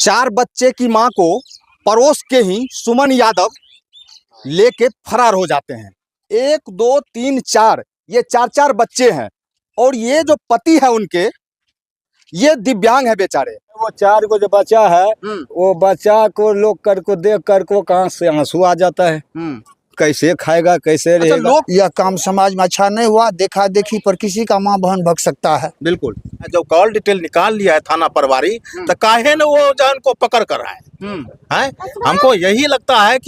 चार बच्चे की मां को पड़ोस के ही सुमन यादव लेके फरार हो जाते हैं। 1 2 3 4 ये चार बच्चे हैं और ये जो पति है उनके ये दिव्यांग है बेचारे। वो 4 को जो बच्चा है वो बच्चा को लोग कर को देख कर को कहां से आंसू आ जाता है। कैसे खाएगा कैसे रहेगा। लोग यह काम समाज में अच्छा नहीं हुआ। देखा देखी पर किसी का मां बहन भग सकता है। बिल्कुल जब कॉल डिटेल निकाल लिया है थाना प्रभारी तो काहे न वो जान को पकड़ कर रहा है। हमको यही लगता है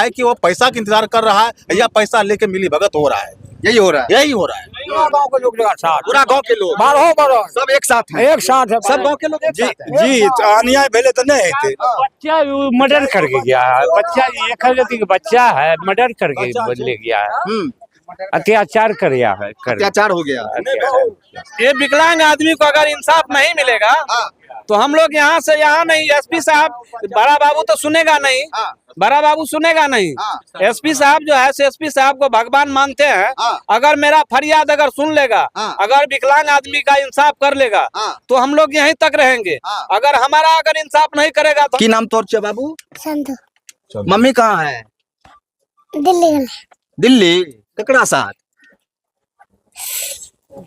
कि वो पैसा का इंतजार कर रहा है या पैसा लेके मिली भगत हो रहा है। यही हो रहा है। गांव के लोग पूरा गांव के लोग सब एक साथ हैं। एक साथ है। सब गांव के लोग एक साथ हैं। जी अन्याय भेले तो नहीं थे। बच्चा मर्डर करके गया है। बच्चा एक हजार बच्चा है मर्डर करके ले गया है। अत्याचार कर गया है। अत्याचार हो गया। ये विकलांग आदमी को अगर इंसाफ नहीं मिलेगा तो हम लोग यहाँ से यहाँ नहीं। एसपी साहब बड़ा बाबू तो सुनेगा नहीं। बड़ा बाबू सुनेगा नहीं। एसपी साहब जो है एसपी साहब को भगवान मानते हैं। अगर मेरा फरियाद अगर सुन लेगा, अगर विकलांग आदमी का इंसाफ कर लेगा तो हम लोग यहीं तक रहेंगे। अगर हमारा अगर इंसाफ नहीं करेगा तो। की नाम तोर छे बाबू? संधू। मम्मी कहाँ है? दिल्ली। दिल्ली ककड़ा साथ?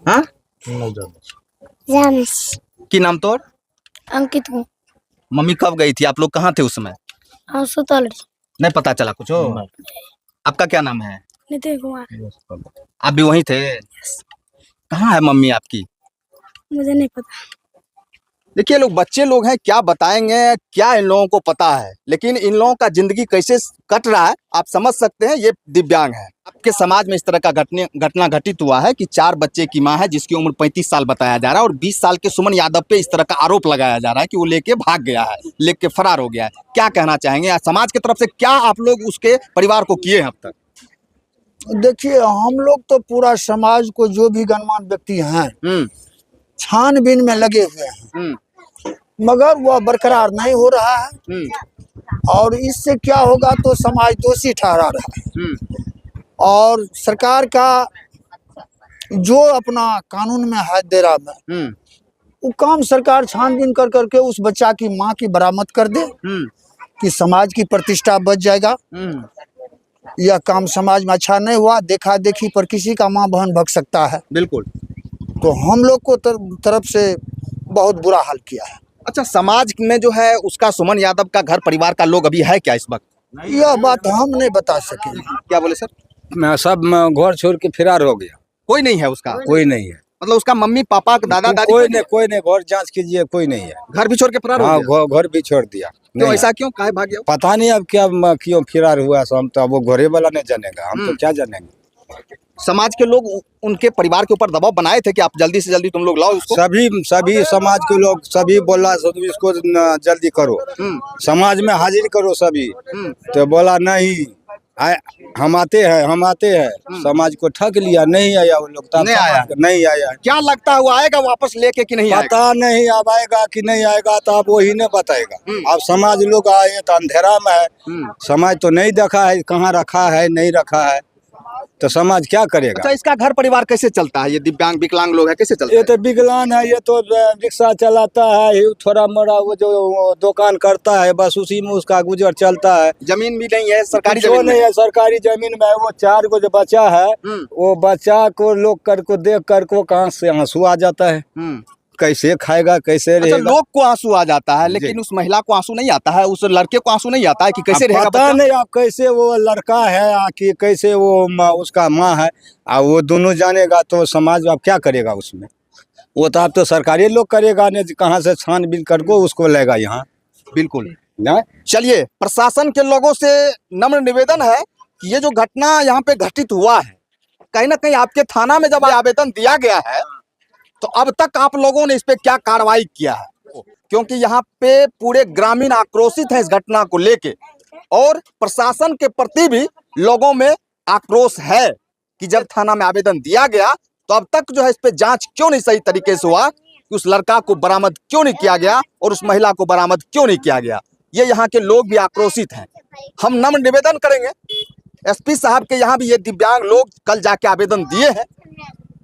हाँ जानस। की नाम तोर? अंकित हूँ। मम्मी कब गई थी? आप लोग कहाँ थे उस समय? सुतल। नहीं पता चला कुछ हो? आपका क्या नाम है? नितिन कुमार। आप भी वहीं थे? कहाँ है मम्मी आपकी? मुझे नहीं पता। देखिए लोग बच्चे लोग हैं, क्या बताएंगे, क्या इन लोगों को पता है। लेकिन इन लोगों का जिंदगी कैसे कट रहा है आप समझ सकते हैं। ये दिव्यांग है। आपके समाज में इस तरह का घटना घटित हुआ है कि 4 बच्चे की मां है जिसकी उम्र 35 साल बताया जा रहा है और 20 साल के सुमन यादव पे इस तरह का आरोप लगाया जा रहा है कि वो लेके भाग गया है, लेके फरार हो गया है। क्या कहना चाहेंगे? समाज की तरफ से क्या आप लोग उसके परिवार को किए हैं अब तक? देखिए हम लोग तो पूरा समाज को जो भी गणमान्य व्यक्ति हैं छानबीन में लगे हुए हैं मगर वह बरकरार नहीं हो रहा है। और इससे क्या होगा तो समाज दोषी ठहरा रहा है। और सरकार का जो अपना कानून में हाथ दे रहा है वो काम सरकार छानबीन कर करके उस बच्चा की मां की बरामद कर दे कि समाज की प्रतिष्ठा बच जाएगा। यह काम समाज में अच्छा नहीं हुआ। देखा देखी पर किसी का मां बहन भग सकता है। बिल्कुल। तो हम लोग को तरफ से बहुत बुरा हाल किया है। अच्छा, समाज में जो है उसका सुमन यादव का घर परिवार का लोग अभी है क्या इस वक्त? यह बात हम नहीं बता सकेंगे। क्या बोले सर? मैं सब घर छोड़ के फरार हो गया। कोई नहीं है उसका? कोई नहीं है। मतलब उसका मम्मी पापा दादा दादी कोई नहीं। घर जांच कीजिए कोई नहीं है। घर भी छोड़ के फरार हो गया? घर भी छोड़ दिया। क्यों ऐसा क्यों? काहे भाग गया? पता नहीं अब क्या क्यों फरार हुआ। हम तो वो घरे वाला नहीं जानेगा। हम तो क्या जानेंगे। समाज के लोग उनके परिवार के ऊपर दबाव बनाए थे कि आप जल्दी से जल्दी तुम लोग लाओ उसको? सभी समाज के लोग सभी बोला इसको जल्दी करो, समाज में हाजिर करो सभी। तो बोला नहीं हम आते हैं। समाज को ठग लिया। नहीं आया वो लोग। नहीं आया। क्या लगता है वो आएगा वापस लेके कि नहीं? पता नहीं अब आएगा कि नहीं आएगा तो आप वही नहीं बताएगा। अब समाज लोग आए तो अंधेरा में है। समाज तो नहीं देखा है कहाँ रखा है नहीं रखा है तो समाज क्या करेगा। अच्छा, इसका घर परिवार कैसे चलता है? ये दिव्यांग विकलांग लोग है, कैसे चलता है? ये तो विकलांग है। ये तो रिक्शा चलाता है, थोड़ा मोड़ा वो जो दुकान करता है बस उसी में उसका गुजर चलता है। जमीन भी नहीं है? सरकारी जो जमीन नहीं है सरकारी जमीन में। वो 4 को जो बच्चा है वो बच्चा को लोग कर को देख कर को कहां से आंसू आ जाता है। कैसे खाएगा कैसे रहेगा। लोग को आंसू आ जाता है लेकिन उस महिला को आंसू नहीं आता है, उस लड़के को आंसू नहीं आता है कि कैसे रहेगा? पता नहीं आप कैसे वो लड़का है कि कैसे वो उसका माँ है। वो दोनों जानेगा तो समाज अब क्या करेगा उसमें। वो तो आप तो सरकारी लोग करेगा नहीं। कहाँ से छानबीन करके उसको लेगा यहाँ। बिल्कुल। चलिए, प्रशासन के लोगों से नम्र निवेदन है कि ये जो घटना यहाँ पे घटित हुआ है कहीं ना कहीं आपके थाना में जब आवेदन दिया गया है तो अब तक आप लोगों ने इस पे क्या कार्रवाई किया है? क्योंकि यहाँ पे पूरे ग्रामीण आक्रोशित है इस घटना को लेके और प्रशासन के प्रति भी लोगों में आक्रोश है कि जब थाना में आवेदन दिया गया तो अब तक जो है इस पे जांच क्यों नहीं सही तरीके से हुआ, कि उस लड़का को बरामद क्यों नहीं किया गया और उस महिला को बरामद क्यों नहीं किया गया। ये यहाँ के लोग भी आक्रोशित हैं। हम नम्र निवेदन करेंगे एसपी साहब के यहाँ भी ये दिव्यांग लोग कल जाके आवेदन दिए हैं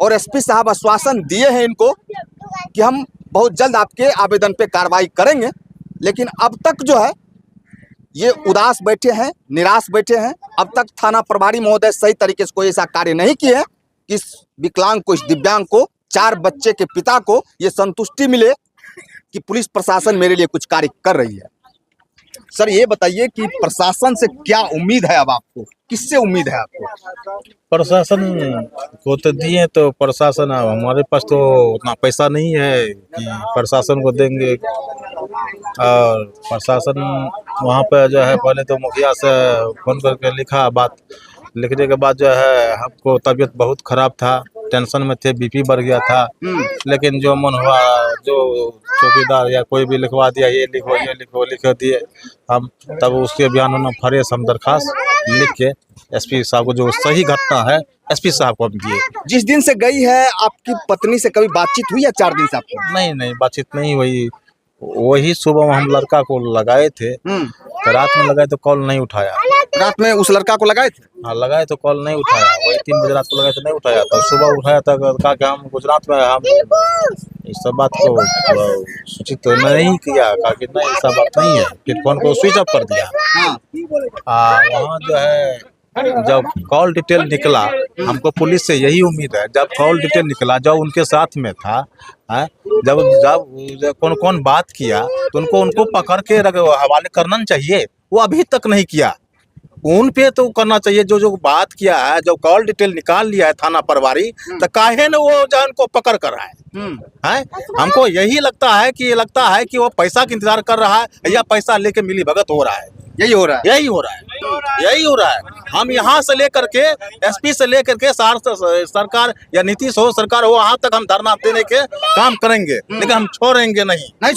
और एसपी साहब आश्वासन दिए हैं इनको कि हम बहुत जल्द आपके आवेदन पे कार्रवाई करेंगे। लेकिन अब तक जो है ये उदास बैठे हैं, निराश बैठे हैं। अब तक थाना प्रभारी महोदय सही तरीके से कोई ऐसा कार्य नहीं किए हैं कि इस विकलांग को, इस दिव्यांग को, 4 बच्चे के पिता को ये संतुष्टि मिले कि पुलिस प्रशासन मेरे लिए कुछ कार्य कर रही है। सर ये बताइए कि प्रशासन से क्या उम्मीद है अब आपको, किससे उम्मीद है आपको? प्रशासन को तो दिए, तो प्रशासन, अब हमारे पास तो उतना पैसा नहीं है कि प्रशासन को देंगे। और प्रशासन वहाँ पे जो है पहले तो मुखिया से फोन करके लिखा, बात लिखने के बाद जो है हमको तबीयत बहुत खराब था, टेंशन में थे, बीपी बढ़ गया था। लेकिन जो मन हुआ, जो चौकीदार या कोई भी लिखवा दिया, ये लिखो ये लिखो, लिख दिए हम। तब उसके बयान में फ्रेश हम दरखास्त लिख के एसपी साहब को, जो सही घटना है एसपी साहब को हम दिए। जिस दिन से गई है आपकी पत्नी से कभी बातचीत हुई है 4 दिन से आपको? नहीं, बातचीत नहीं हुई। वही सुबह हम लड़का को लगाए थे, तो रात में लगाए तो कॉल नहीं उठाया। रात में उस लड़का को लगाए थे? हाँ, लगाए तो कॉल नहीं उठाया। वही 3 बजे रात को लगाए तो नहीं उठाया, तो सुबह उठाया था, कहा कि हम गुजरात में, हम इस सब बात को सूचित तो नहीं किया, कहा कि नहीं ऐसा बात नहीं है। फिर फोन को स्विच ऑफ कर दिया। वहाँ जो है जब कॉल डिटेल निकला, हमको पुलिस से यही उम्मीद है, जब कॉल डिटेल निकला, जब उनके साथ में था, जब कौन कौन बात किया, तो उनको पकड़ के हवाले करना चाहिए। वो अभी तक नहीं किया। उन पे तो करना चाहिए जो बात किया है। जब कॉल डिटेल निकाल लिया है थाना प्रभारी, तो काहे न वो जो उनको पकड़ कर रहा है? हमको यही लगता है कि वो पैसा का इंतजार कर रहा है या पैसा लेके मिली भगत हो रहा है। यही हो रहा है, यही हो रहा है। हम यहाँ से लेकर के एसपी से लेकर के सरकार या नीतीश हो, सरकार हो, वहाँ तक हम धरना देने के काम करेंगे, लेकिन हम छोड़ेंगे नहीं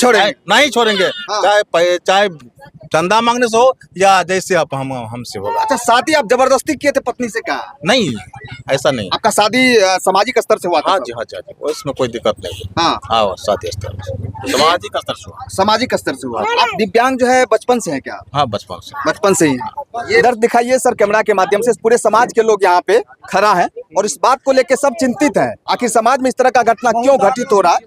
छोड़ेंगे। चाहे चंदा मांगने से हो या जैसे आप हमसे होगा। अच्छा, शादी आप जबरदस्ती किए थे पत्नी से? क्या नहीं, ऐसा नहीं। आपका शादी सामाजिक स्तर से हुआ था? हाँ जी, इसमें कोई दिक्कत नहीं। हाँ, शादी स्तर सामाजिक स्तर से हुआ। सामाजिक स्तर से हुआ। आप दिव्यांग जो है बचपन से है क्या? हाँ, बचपन से ही। ये दर्द दिखाइए सर कैमरा के माध्यम से। पूरे समाज के लोग यहाँ पे खड़ा है और इस बात को लेके सब चिंतित हैं। आखिर समाज में इस तरह का घटना क्यों घटित हो रहा है?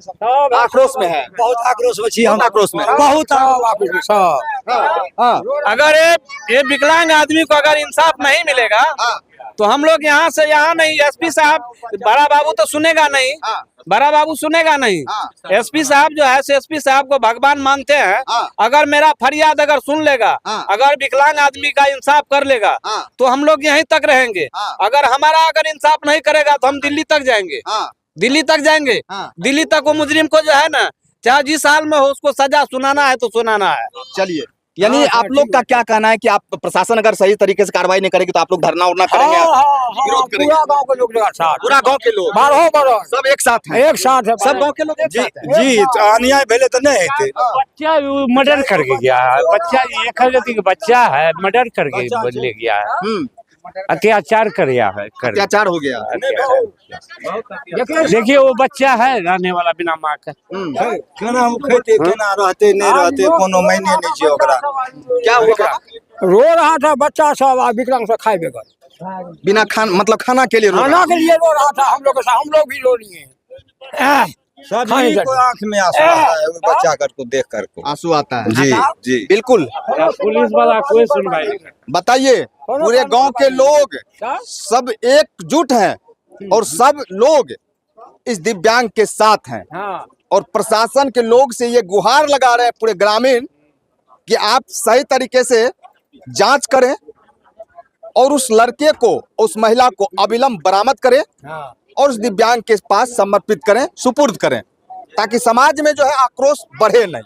आक्रोश में है, बहुत आक्रोश में आक्रोश में बहुत आक्रोश। अगर ये विकलांग आदमी को अगर इंसाफ नहीं मिलेगा तो हम लोग यहाँ से यहाँ नहीं, एसपी साहब, बड़ा बाबू तो सुनेगा नहीं, बड़ा बाबू सुनेगा नहीं। एसपी साहब जो है, एसपी साहब को भगवान मानते हैं। अगर मेरा फरियाद अगर सुन लेगा, अगर विकलांग आदमी का इंसाफ कर लेगा, तो हम लोग यहीं तक रहेंगे। अगर हमारा अगर इंसाफ नहीं करेगा तो हम दिल्ली तक जाएंगे। दिल्ली तक वो मुजरिम को जो है ना, चाहे जिस हाल में हो, उसको सजा सुनाना है तो सुनाना है। चलिए, यानी आप लोग का क्या कहना है कि आप प्रशासन अगर सही तरीके से कार्रवाई नहीं करेगी तो आप लोग धरना उड़ना करेंगे? विरोध करेंगे? पूरा गांव के लोग पूरा गांव के लोग 12 सब एक साथ हैं? एक साथ है, सब गांव के लोग एक साथ हैं? जी, अन्याय भेले तो नहीं थे। बच्चा मर्डर करके गया है। बच्चा एक बच्चा है, मर्डर करके ले गया है, अत्याचार कर गया है। अत्याचार हो गया। देखिए वो बच्चा है रहने वाला बिना माँ का। केना हम खेते, केना रहते, नहीं रहते, कोनो महीने नहीं छै ओकरा। क्या हुआ? रो रहा था बच्चा सब, विकलांग से खाए बगैर, बिना मतलब खाना के लिए खाना के लिए रो रहा था। हम लोग के साथ, हम लोग भी रो लिए। सभी को आंख में आंसू आता है वो बच्चा कर को देख कर को। आंसू आता है? जी बिल्कुल। पुलिस वाला कोई सुनवाई नहीं। बताइए, पूरे गांव के लोग सब एकजुट हैं और सब लोग इस दिव्यांग के साथ हैं। और प्रशासन के लोग से ये गुहार लगा रहे हैं पूरे ग्रामीण कि आप सही तरीके से जांच करें और उस लड़के को, उस महिला को अविलंब बरामद करें और उस दिव्यांग के पास समर्पित करें, सुपुर्द करें, ताकि समाज में जो है आक्रोश बढ़े नहीं।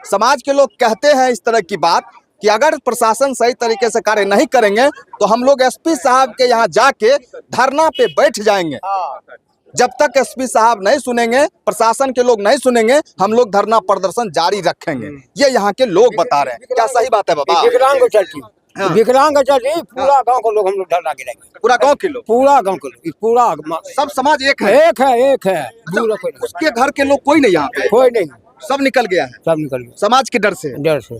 समाज के लोग कहते हैं इस तरह की बात कि अगर प्रशासन सही तरीके से कार्य नहीं करेंगे तो हम लोग एसपी साहब के यहाँ जाके धरना पे बैठ जाएंगे। जब तक एसपी साहब नहीं सुनेंगे, प्रशासन के लोग नहीं सुनेंगे, हम लोग धरना प्रदर्शन जारी रखेंगे। ये यहाँ के लोग बता रहे हैं। क्या सही बात है बाबा? विकलांग चलती, विकलांग चलती, पूरा गांव के लोग हम लोग धरना गिराएंगे। पूरा गांव के लोग? पूरा गांव के लोग, पूरा सब समाज एक है? एक है। उसके घर के लोग कोई नहीं यहाँ पे? कोई नहीं, सब निकल गया है। सब निकल गया समाज के डर से।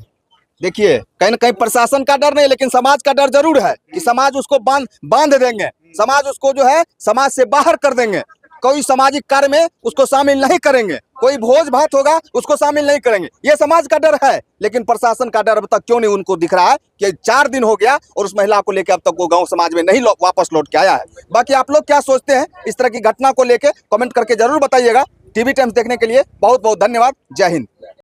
देखिए, कहीं न कहीं प्रशासन का डर नहीं, लेकिन समाज का डर जरूर है कि समाज उसको बांध देंगे, समाज उसको जो है समाज से बाहर कर देंगे, कोई सामाजिक कार्य में उसको शामिल नहीं करेंगे। कोई भोज भात होगा उसको शामिल नहीं करेंगे। ये समाज का डर है, लेकिन प्रशासन का डर अब तक क्यों नहीं उनको दिख रहा है कि 4 दिन हो गया और उस महिला को लेकर अब तक वो गांव समाज में नहीं वापस लौट के आया है। बाकी आप लोग क्या सोचते हैं इस तरह की घटना को लेकर, कमेंट करके जरूर बताइएगा। टीवी टाइम्स देखने के लिए बहुत बहुत धन्यवाद। जय हिंद।